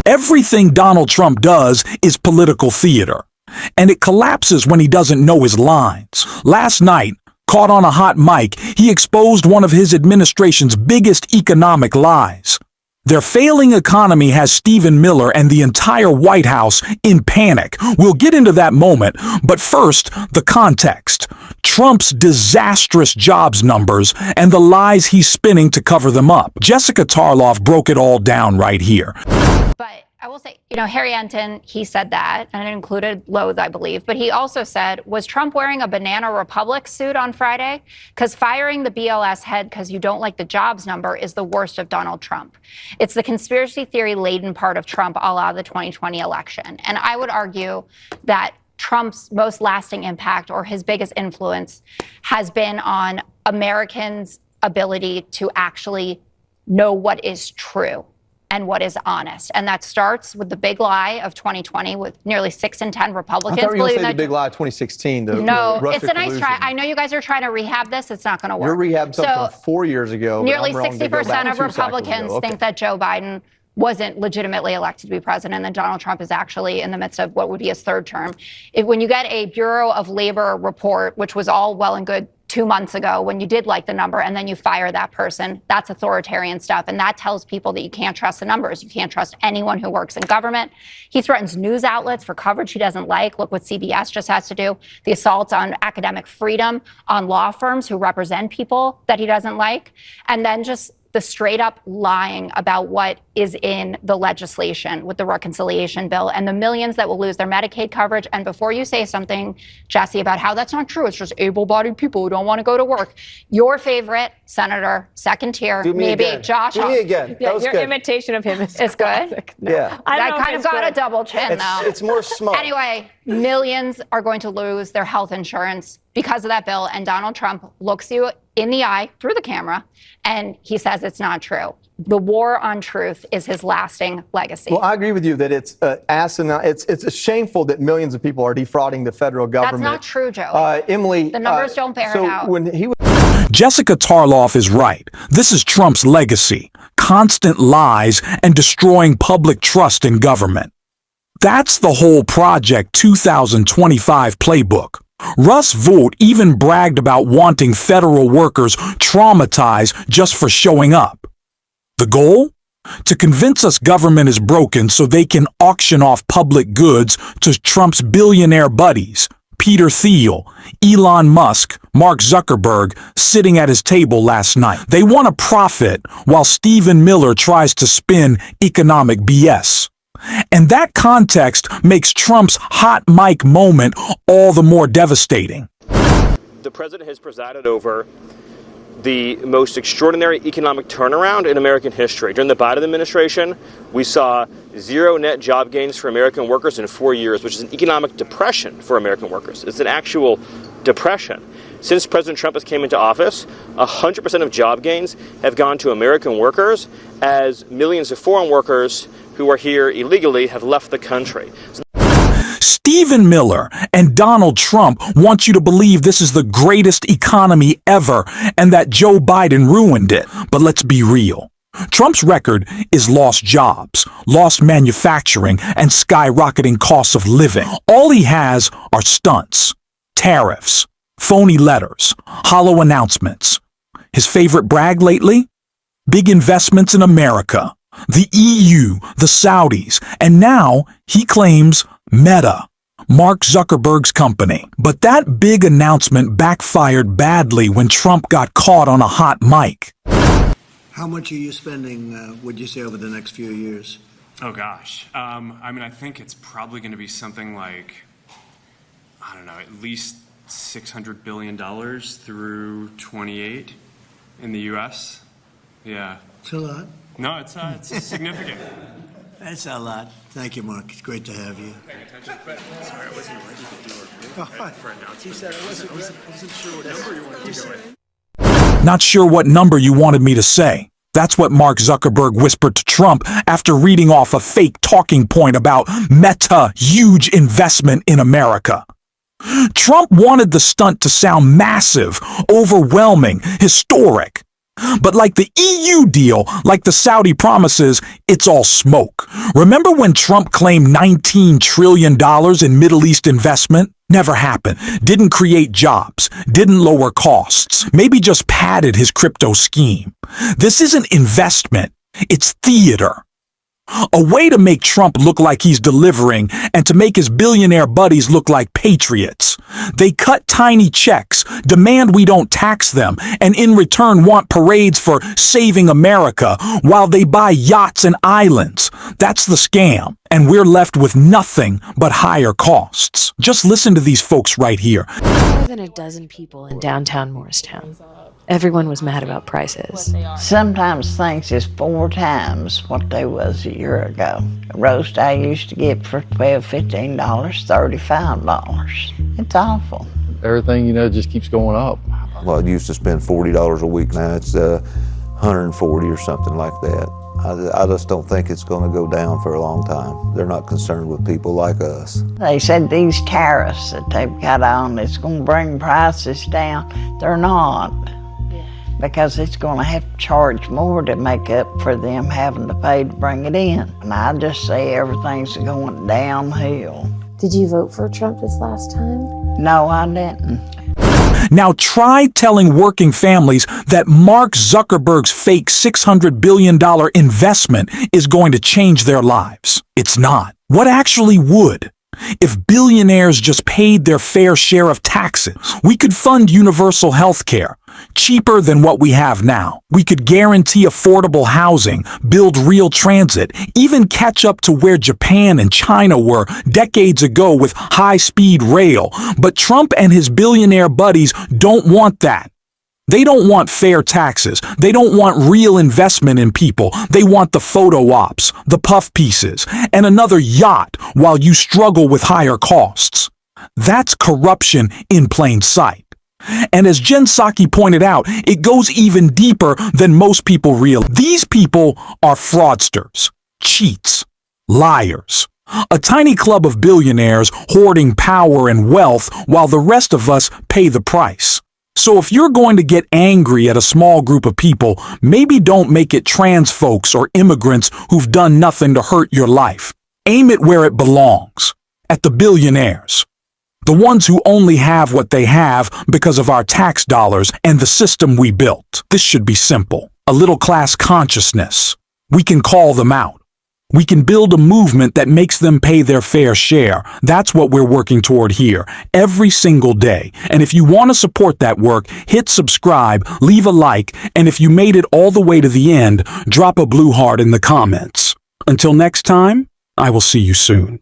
Everything Donald Trump does is political theater, and it collapses when he doesn't know his lines. Last night, caught on a hot mic, he exposed one of his administration's biggest economic lies. Their failing economy has Stephen Miller and the entire White House in panic. We'll get into that moment, but first, the context. Trump's disastrous jobs numbers and the lies he's spinning to cover them up. Jessica Tarloff broke it all down right here. But I will say, Harry Enton, he said that, and it included Loathe, I believe. But he also said, was Trump wearing a Banana Republic suit on Friday? Because firing the BLS head because you don't like the jobs number is the worst of Donald Trump. It's the conspiracy theory-laden part of Trump a la the 2020 election. And I would argue that Trump's most lasting impact or his biggest influence has been on Americans' ability to actually know what is true and what is honest. And that starts with the big lie of 2020 with nearly 6 in 10 Republicans. I thought you were going to say the big lie of 2016. No, it's a nice try. I know you guys are trying to rehab this. It's not going to work. You're rehabbing something from 4 years ago. Nearly 60% of Republicans think that Joe Biden wasn't legitimately elected to be president, and then Donald Trump is actually in the midst of what would be his third term. When you get a Bureau of Labor report, which was all well and good 2 months ago when you did like the number, and then you fire that person, that's authoritarian stuff. And that tells people that you can't trust the numbers. You can't trust anyone who works in government. He threatens news outlets for coverage he doesn't like. Look what CBS just has to do. The assaults on academic freedom, on law firms who represent people that he doesn't like. And then just the straight up lying about what is in the legislation with the reconciliation bill and the millions that will lose their Medicaid coverage. And before you say something, Jesse, about how that's not true, it's just able-bodied people who don't want to go to work. Your favorite senator, second tier, maybe again. Josh. Do me again. Yeah, that was your good. imitation of him is It's classic. good. No. Yeah. I kind of got a double chin, though. It's more smart. Anyway, millions are going to lose their health insurance because of that bill. And Donald Trump looks you in the eye through the camera, and he says it's not true. The war on truth is his lasting legacy. Well, I agree with you that it's asinine. It's shameful that millions of people are defrauding the federal government. That's not true, Joe. Emily, the numbers don't bear it out. When he was Jessica Tarloff is right. This is Trump's legacy. Constant lies and destroying public trust in government. That's the whole Project 2025 playbook. Russ Vought even bragged about wanting federal workers traumatized just for showing up. The goal? To convince us government is broken so they can auction off public goods to Trump's billionaire buddies, Peter Thiel, Elon Musk, Mark Zuckerberg, sitting at his table last night. They want to profit while Stephen Miller tries to spin economic BS. And that context makes Trump's hot mic moment all the more devastating. The president has presided over the most extraordinary economic turnaround in American history. During the Biden administration, we saw zero net job gains for American workers in 4 years, which is an economic depression for American workers. It's an actual depression. Since President Trump has came into office, 100% of job gains have gone to American workers, as millions of foreign workers who are here illegally have left the country. Stephen Miller and Donald Trump want you to believe this is the greatest economy ever and that Joe Biden ruined it. But let's be real. Trump's record is lost jobs, lost manufacturing, and skyrocketing costs of living. All he has are stunts, tariffs, phony letters, hollow announcements. His favorite brag lately? Big investments in America, the EU, the Saudis, and now he claims Meta, Mark Zuckerberg's company. But that big announcement backfired badly when Trump got caught on a hot mic. How much are you spending, would you say, over the next few years? Oh, gosh. I think it's probably going to be something like, I don't know, at least $600 billion through 28 in the U.S. Yeah. It's a lot. No, it's significant. That's a lot. Thank you, Mark. It's great to have you. Sorry, I wasn't ready to do a for announcement. He said I wasn't sure what number you wanted to go with. Not sure what number you wanted me to say. That's what Mark Zuckerberg whispered to Trump after reading off a fake talking point about Meta huge investment in America. Trump wanted the stunt to sound massive, overwhelming, historic. But like the EU deal, like the Saudi promises, it's all smoke. Remember when Trump claimed $19 trillion in Middle East investment? Never happened. Didn't create jobs. Didn't lower costs. Maybe just padded his crypto scheme. This isn't investment. It's theater. A way to make Trump look like he's delivering and to make his billionaire buddies look like patriots. They cut tiny checks, demand we don't tax them, and in return want parades for saving America while they buy yachts and islands. That's the scam, and we're left with nothing but higher costs. Just listen to these folks right here. More than a dozen people in downtown Morristown. Everyone was mad about prices. Sometimes things is 4 times what they was a year ago. A roast I used to get for $12, $15, $35. It's awful. Everything, just keeps going up. Well, I used to spend $40 a week. Now it's $140 or something like that. I just don't think it's going to go down for a long time. They're not concerned with people like us. They said these tariffs that they've got on, it's going to bring prices down. They're not. Because it's going to have to charge more to make up for them having to pay to bring it in. And I just say everything's going downhill. Did you vote for Trump this last time? No, I didn't. Now try telling working families that Mark Zuckerberg's fake $600 billion investment is going to change their lives. It's not. What actually would? If billionaires just paid their fair share of taxes, we could fund universal health care, cheaper than what we have now. We could guarantee affordable housing, build real transit, even catch up to where Japan and China were decades ago with high-speed rail. But Trump and his billionaire buddies don't want that. They don't want fair taxes. They don't want real investment in people. They want the photo ops, the puff pieces, and another yacht while you struggle with higher costs. That's corruption in plain sight. And as Jen Psaki pointed out, it goes even deeper than most people realize. These people are fraudsters, cheats, liars. A tiny club of billionaires hoarding power and wealth while the rest of us pay the price. So if you're going to get angry at a small group of people, maybe don't make it trans folks or immigrants who've done nothing to hurt your life. Aim it where it belongs, at the billionaires. The ones who only have what they have because of our tax dollars and the system we built. This should be simple. A little class consciousness. We can call them out. We can build a movement that makes them pay their fair share. That's what we're working toward here, every single day. And if you want to support that work, hit subscribe, leave a like, and if you made it all the way to the end, drop a blue heart in the comments. Until next time, I will see you soon.